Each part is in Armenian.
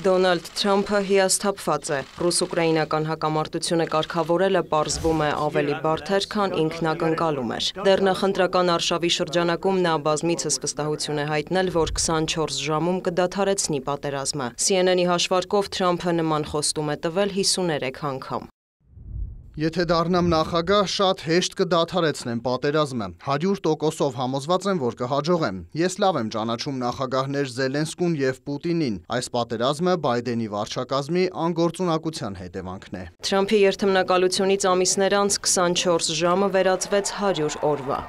Դոնալդ Թրամփը հիասթափված է։ Ռուս-ուկրաինական հակամարտությունը կարգավորելը պարզվում է ավելի բարդ, քան ինքն ակնկալում էր։ Դեռ նախընտրական արշավի շրջանակում նա բազմիցս վստահություն է հայտնել, որ 24 ժամում կդադարեցնի պատերազմը։ CNN-ի հաշվարկով Թրամփը նման խոստում է տվել 53 անգամ։ Եթե դառնամ նախագահ, շատ հեշտ կդադարեցնեմ պատերազմը։ 100%-ով համոզված եմ, որ կհաջողեմ։ Ես լավ եմ ճանաչում նախագահներ Զելենսկուն եւ Պուտինին։ Այս պատերազմը Բայդենի վարչակազմի անգործունակության հետևանքն է։ Թրամփի երթմնակալությունից ամիսներ անց 24 ժամը վերածվեց 100 օրվա։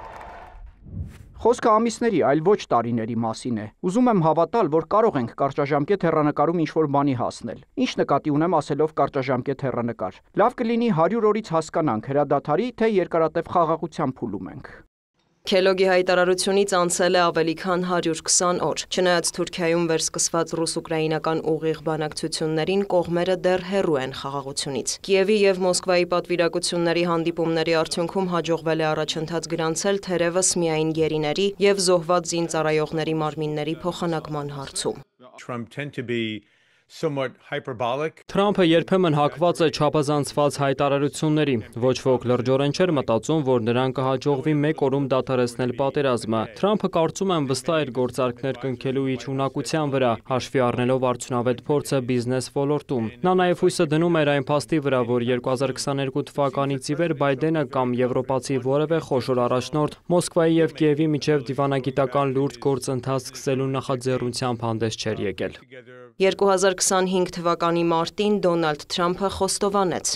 Խոսքը ամիսների, այլ ոչ տարիների մասին է։ Ուզում եմ հավատալ, որ կարող ենք կարճաժամկետ հեռանկարում ինչ-որ բանի հասնել։ Ինչ նկատի ունեմ ասելով կարճաժամկետ հեռանկար։ Լավ կլինի 100 օրից հասկանանք հրադադարի, թե երկարատև խաղաղության փուլում ենք։ Քելոգի հայտարարությունից անցել է ավելի քան 120 օր։ Չնայած Թուրքիայում վերսկսված ռուս-ուկրաինական ուղիղ բանակցություններին, կողմերը դեռ հեռու են խաղաղությունից։ Կիևի եւ Մոսկվայի պատվիրակությունների հանդիպումների արդյունքում հաջողվել է առաջընթաց գրանցել թերևս միայն գերիների եւ զոհված զինծառայողների մարմինների փոխանակման հարցում։ Թրամփը երբեմն հակված է չափազանցված հայտարարությունների։ Ոչ ոք լրջորեն չէր մտածում, որ նրան կհաջողվի մեկ օրում դադարեցնել պատերազմը։ Թրամփը կարծում եմ վստահ էր գործարքներ կնքելու իր ունակության վրա, հաշվի առնելով արդյունավետ փորձը բիզնես ոլորտում։ Նա նաև հույսը դնում էր այն փաստի վրա, որ 2022 թվականից ի վեր Բայդենը կամ եվրոպացի որևէ խոշոր առաջնորդ Մոսկվայի եւ Կիևի միջև դիվանագիտական լուրջ գործընթաց սկսելու նախաձեռնությամբ հանդես չէր եկել։ 2025 թվականի մարտին Դոնալդ Թրամփը խոստովանեց.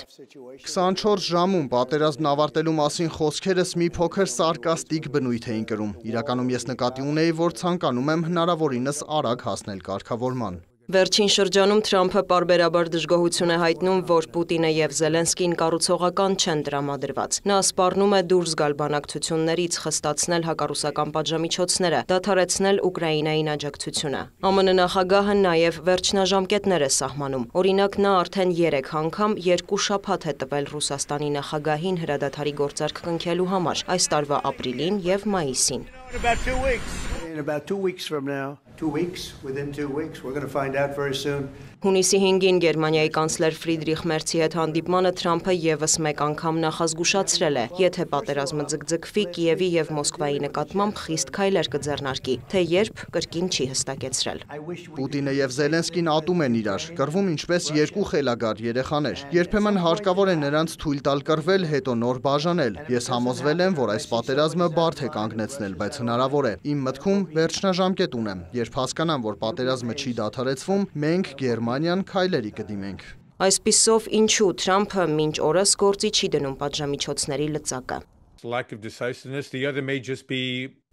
24 ժամում պատերազմն ավարտելու մասին խոսքերս մի փոքր սարկաստիկ բնույթ էին կրում։ Իրականում ես նկատի ունեի, որ ցանկանում եմ հնարավորինս արագ հասնել կարգավորման։ Վերջին շրջանում Թրամփը պարբերաբար դժգոհություն է հայտնում, որ Պուտինը եւ Զելենսկին կառուցողական չեն տրամադրված։ Նա սպառնում է դուրս գալ բանակցություններից, խստացնել հակառուսական պատժամիջոցները, դադարեցնել Ուկրաինային աջակցությունը։ ԱՄՆ նախագահը նաեւ վերջնաժամկետներ է սահմանում։ Օրինակ, նա արդեն 3 անգամ 2 շաբաթ է տվել Ռուսաստանի նախագահին հրադադարի գործարք կնքելու համար, այս տարվա ապրիլին եւ մայիսին։ Հունիսի 5-ին Գերմանիայի կանցլեր Ֆրիդրիխ Մերցի հետ հանդիպմանը Թրամփը եւս մեկ անգամ նախազգուշացրել է, եթե պատերազմը ձգձգվի, Կիևի եւ Մոսկվայի նկատմամբ խիստ քայլեր կձեռնարկի, թե երբ կրկին չի հստակեցրել։ Պուտինը եւ Զելենսկին ատում են իրար, կռվում ինչպես երկու խելագար երեխաներ։ Երբեմն հարկավոր է նրանց թույլ տալ կռվել, հետո նոր բաժանել։ Ես համոզվել եմ, որ այս պատերազմը բարդ է կանգնեցնել, բայց հնարավոր է։ Իմ մտքում վերջնաժամկետ ունեմ, երբ հասկանամ, որ պատերազմը չի դադարեցվում, մենք Գերմանիան քայլերի կդիմենք։ Այսպիսով, ինչու Թրամփը մինչ օրս գործի չի դնում պատժամիջոցների լծակը։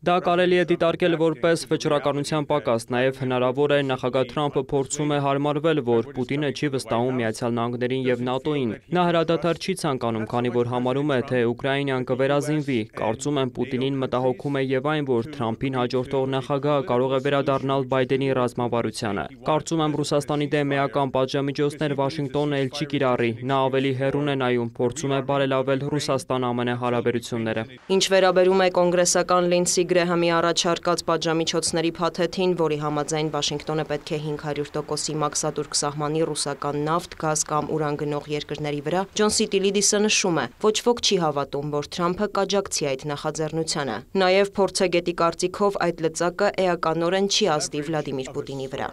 Դա կարելի է դիտարկել որպես վճռականության պակաս, նաև հնարավոր է նախագահ Թրամփը փորձում է հարմարվել, որ Պուտինը չի վստահում Միացյալ Նահանգներին եւ ՆԱՏՕ-ին։ Նա հրադադար չի ցանկանում, քանի որ համարում է, թե Ուկրաինան կվերազինվի։ Կարծում եմ Պուտինին մտահոգում է եւ այն, որ Թրամփին հաջորդող նախագահը կարող է վերադառնալ Բայդենի ռազմավարությանը։ Կարծում եմ Ռուսաստանի դեմ էական պատժամիջոցներ Վաշինգտոնը էլ չի կիրառի։ Նա ավելի հեռուն է նայում, փորձում է բարելավել Ռուսաստան-ԱՄՆ հարաբերությունները։ Ինչ վերաբերում է կոնգրեսական Լինսի Գրեհամի առաջարկած պատժամիջոցների փաթեթին, որի համաձայն Վաշինգտոնը պետք է 500%-ի մաքսատուրք սահմանի ռուսական նավթ, գազ կամ ուրան գնող երկրների վրա, Ջոն Սիտիլիդիսը նշում է, ոչ ոք չի հավատում, որ Թրամփը կաջակցի այդ նախաձեռնությանը։ Նաև փորձագետի կարծիքով այդ լծակը էականորեն չի ազդի Վլադիմիր Պուտինի վրա։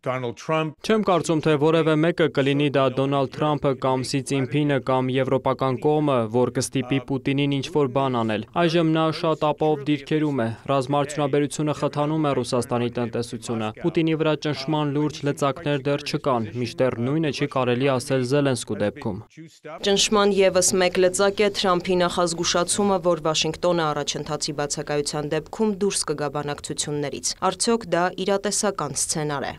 Չեմ կարծում, թե որևէ մեկը կլինի դա Դոնալդ Թրամփը կամ Սի Ցինփինը կամ եվրոպական կողմը, որ կստիպի Պուտինին ինչ-որ բան անել։ Այժմ նա շատ ապահով դիրքերում է։ Ռազմաարդյունաբերությունը խթանում է Ռուսաստանի տնտեսությունը։ Պուտինի վրա ճնշման լուրջ լծակներ դեռ չկան, մինչդեռ նույնը չի կարելի ասել Զելենսկու դեպքում։ Ճնշման եւս մեկ լծակ է Թրամփի նախազգուշացումը, որ Վաշինգտոնը առաջընթացի բացակայության դեպքում դուրս կգա բանակցություններից։ Արդյոք դա իրատեսական սցենար է։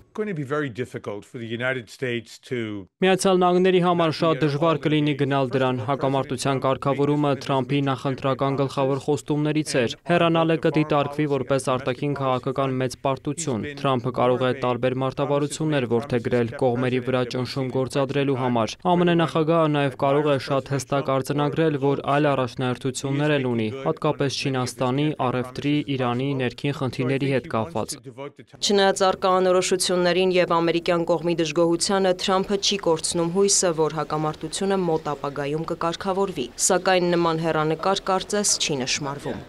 Միացյալ Նահանգների համար շատ դժվար կլինի գնալ դրան։ Հակամարտության կարգավորումը Թրամփի նախընտրական գլխավոր խոստումներից էր։ Հեռանալը կդիտարկվի որպես արտաքին քաղաքական մեծ պարտություն։ Թրամփը կարող է տարբեր մարտավարություններ որդեգրել կողմերի վրա ճնշում գործադրելու համար։ ԱՄՆ նախագահը նաև կարող է շատ հստակ արձանագրել, որ այլ առաջնահերթություններ էլ ունի, հատկապես Չինաստանի, առևտրի, Իրանի ներքին խնդիրների հետ կապված։ Չնայած առկա անորոշություններին եւ ամերիկյան կողմի դժգոհությանը Թրամփը չի կորցնում հույսը, որ հակամարտությունը մոտ ապագայում կկարգավորվի, սակայն նման հեռանկար կարծես չի նշмарվում։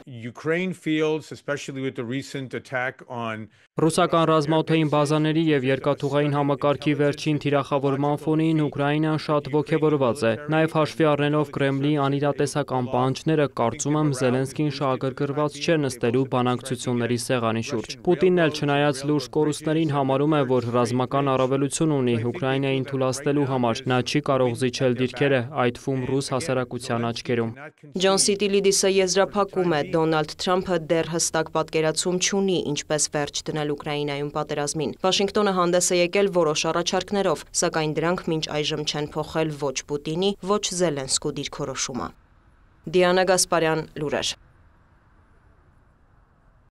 Ռուսական ռազմաօդային բազաների եւ երկաթուղային համակարգի վերջին թիրախավորման ֆոնին Ուկրաինան շատ ոգևորված է։ Նաեւ հաշվի առնելով Կրեմլի անիրատեսական պահանջները, կարծում եմ Զելենսկին շահագրգռված չէ նստելու բանակցությունների սեղանի շուրջ։ Պուտինն էլ չնայած լուրջ կորուստներին համարում է, որ ռազմական առավելություն ունի Ուկրաինային թուլացնելու համար, նա չի կարող զիջել դիրքերը, այդ թվում ռուս հասարակության աչքերում։ Ջոն Սիտիլիդիսը եզրափակում է, Դոնալդ Թրամփը դեռ հստակ պատկերացում չունի, ինչպես վերջ դնել Ուկրաինայում պատերազմին։ Վաշինգտոնը հանդես է եկել որոշ առաջարկներով, սակայն դրանք մինչ այժմ չեն փոխել ոչ Պուտինի, ոչ Զելենսկու դիրքորոշումը։ Դիանա Գասպարյան, լուրեր։